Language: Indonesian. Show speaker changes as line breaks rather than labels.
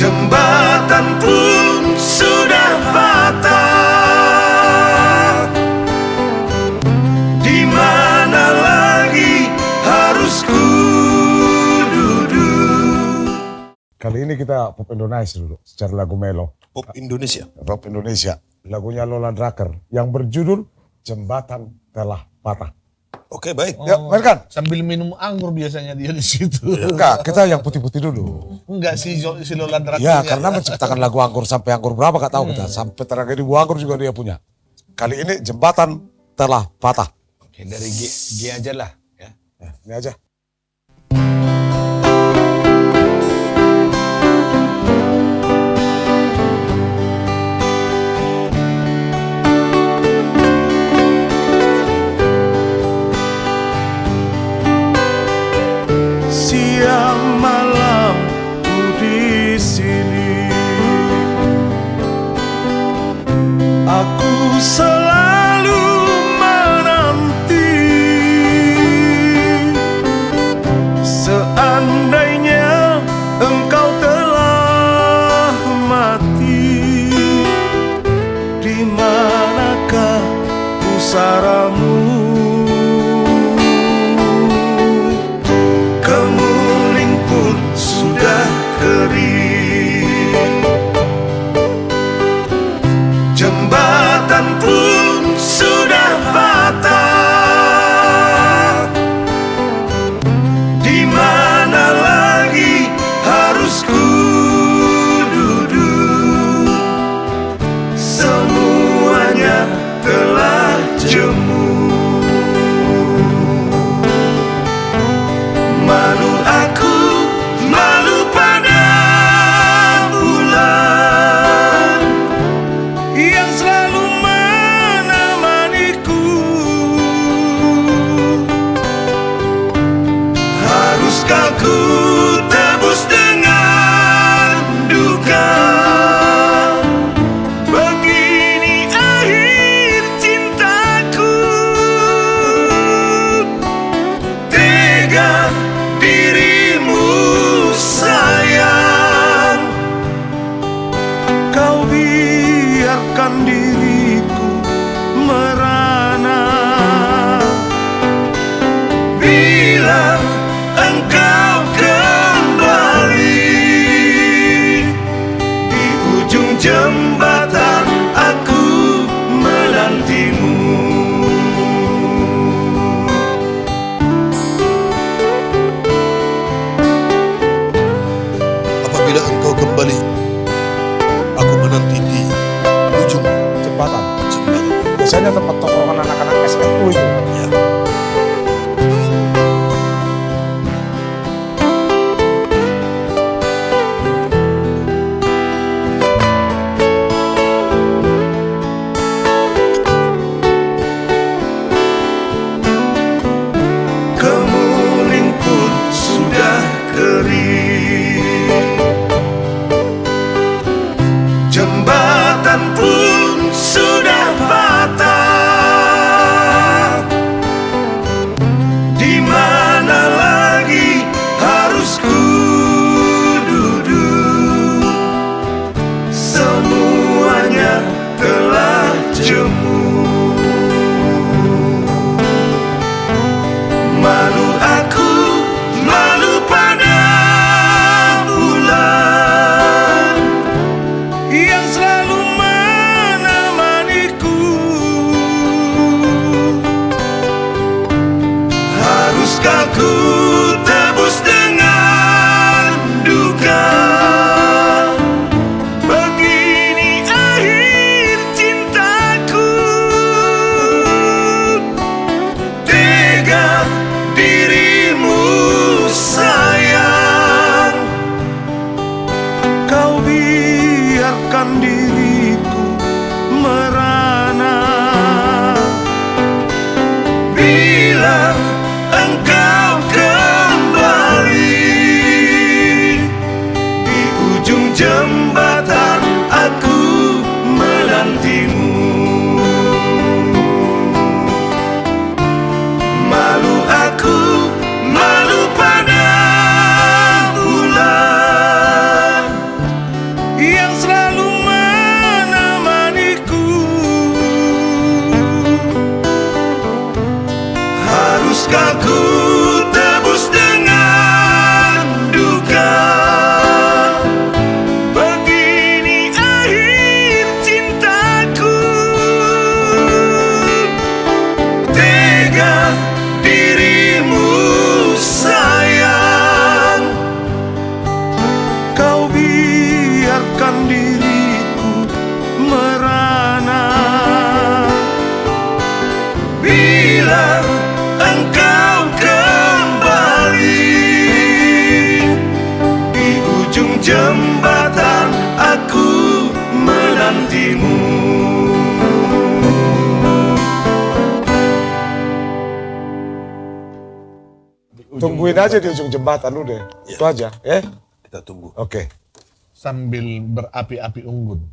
Jembatan pun sudah patah. Di mana lagi harus ku duduk?
Kali ini kita pop Indonesia dulu, secara lagu melo.
Pop Indonesia.
Pop Indonesia. Lagunya Lola Drucker yang berjudul Jembatan Telah Patah.
Oke, baik.
Ya, mainkan.
Sambil minum anggur biasanya dia di situ.
Enggak, kita yang putih-putih dulu.
Enggak si Lola Drucker.
Ya, karena menciptakan lagu anggur sampai anggur berapa gak tahu kita. Sampai tragedi buah anggur juga dia punya. Kali ini Jembatan Telah Patah.
Oke, dari G aja lah. Ya.
Ya, ini aja.
Siang malam ku di sini, aku selalu menanti. Seandainya engkau telah mati, di manakah pusaramu? Kemuling pun sudah kering, jembatan pun sudah patah. Di mana lagi harus ku duduk? Semuanya telah jemu. Malu aku, malu pada bulan yang selalu menemaniku. Haruskah ku tebus dengan duka? Begini akhir cintaku. Tega dirimu sayang, kau biarkan diriku merana. Bila engkau kembali, di ujung jembatan aku menantimu.
Apabila engkau kembali, aku menanti di ujung
Jembatan.
jembatan.
Biasanya tempat tongkrongan anak-anak SMU itu.
Ya.
Kemuling pun sudah kering, jembatan pun sudah patah. Di mana lagi harus ku duduk? Semuanya telah jemu. Malu aku, malu pada bulan yang selalu menemaniku. Haruskah ku tebus dengan duka? Begini akhir cintaku. Tega dirimu sayang, kau biarkan diriku merana. Bila engkau kembali, di ujung jembatan aku menantimu. Malu aku, malu pada bulan
Tungguin aja di ujung jembatan udah.
Iya.
Itu aja, ya.
Kita tunggu.
Oke.
Sambil berapi-api unggun.